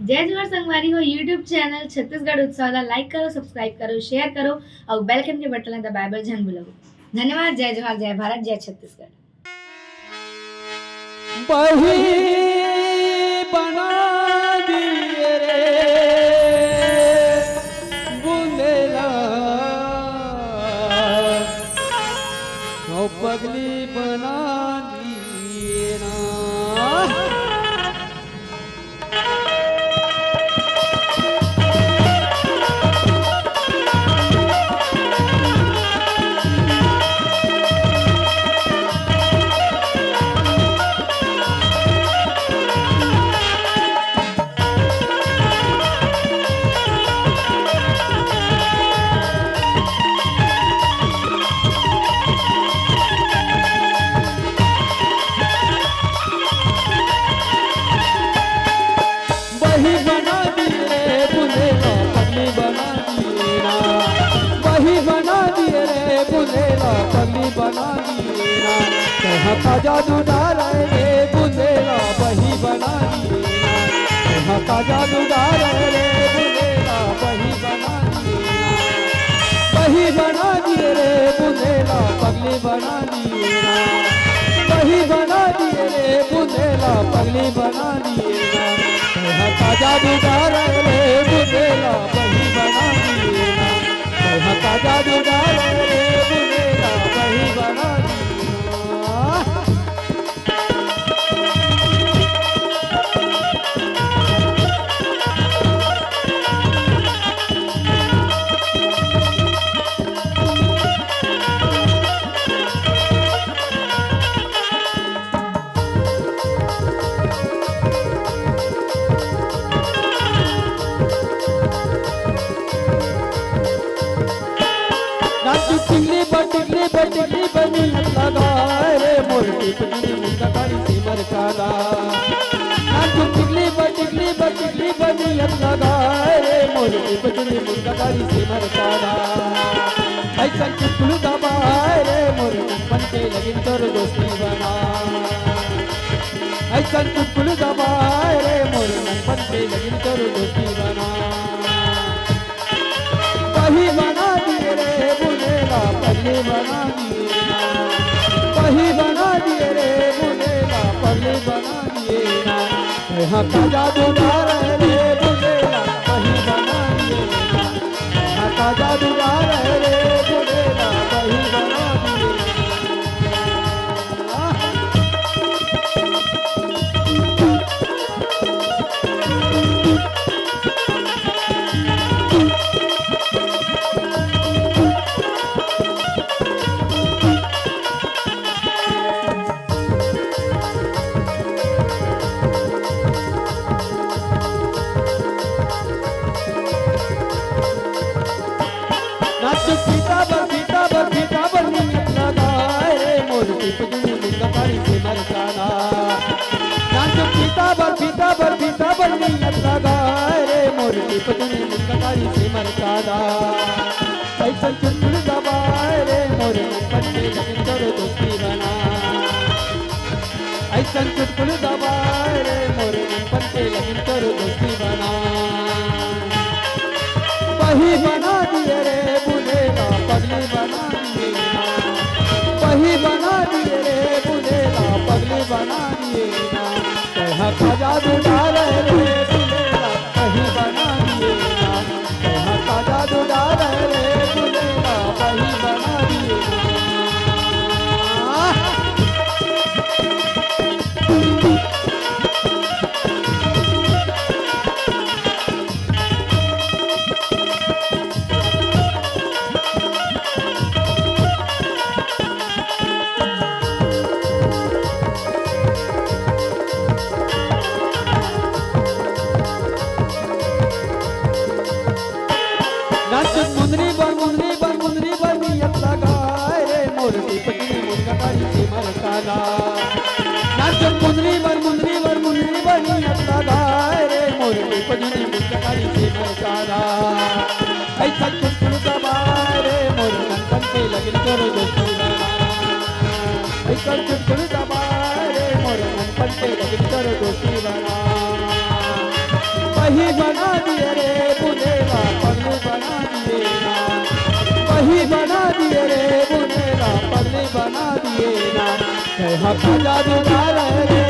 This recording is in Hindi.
जय जोहार संगवारी हो यूट्यूब चैनल छत्तीसगढ़ उत्सव ला लाइक करो सब्सक्राइब करो शेयर करो और बेल आइकन के बटन ला दबाए बर झन भूलो। धन्यवाद। जय जोहार जय भारत जय छत्तीसगढ़। बही बना दिए रे बुंदेला पगली बना दिए ना। वही बना दिए रे बुलेला पगली बना दिए ना। वही बना दिए रे बुलेला पगली बना दिए ना। कहाँ का जादू डाला रे बुलेला वही बना दिए ना। कहाँ का जादू डाला रे बुलेला वही बना दिए ना। वही बना दिए रे बुलेला पगली बना दिए ना। वही बना दिए रे बुलेला पगली बना दिए ना। कहाँ जादूगर रे बुलेला वही बना दिए ना। कहाँ जादूगर रे बुलेला वही बना दिए ना। नाचू टिकली बटिकली बनी लगाए रे मोर टिकली मुंडा कारी सिमर काला। नाचू टिकली बटिकली बनी लगाए रे मोर टिकली मुंडा कारी सिमर काला। ऐसा चुटकुलू दबाए रे मोर मन के लगिन तोर दोस्ती बना। ऐसा चुटकुलू दबाए रे मोर मन के लगिन तोर दोस्ती बना। वही बना दिए रे बुलेला पगली बना दिए ना। वही बना दिए रे बुलेला पगली बना दिए ना। यहाँ का जादूगर रे बुलेला वही बना दिए ना। यहाँ का जादूगर रे बुलेला वही बना दिए ना। नाचू पीता बर नियत लगाए रे मोर टिपनी मुंडा कारी से मरकाना। नाचू पीता बर नियत लगाए रे मोर टिपनी मुंडा कारी से मरकाना। ऐसा चुटकुल दबाए रे मोर मन के लगन तोर दोस्ती बना। ऐसा चुटकुल दबाए रे मोर मन के लगन तोर दोस्ती बना। वही बना दिए रे बुलेला पगली बना दिए ना। वही बना दिए रे बुलेला पगली बना दिए ना। कहाँ का जादू डाले रे बुलेला वही बना दिए ना। कहाँ का जादू डाले रे बुलेला वही बना दिए ना। नाचू मुंदरी बर नियत लगाए रे मोर टिपनी मुंडा कारी से मरकाना। नाचू मुंदरी बर नियत लगाए रे मोर टिपनी मुंडा कारी से मरकाना। ऐसा चुटकुल दबाए रे मोर मन के लगिन तोर दोस्ती बना। ऐसा चुटकुल दबाए रे मोर मन के लगिन तोर दोस्ती बना। बना दिए ना। जय हो का जादूगर रे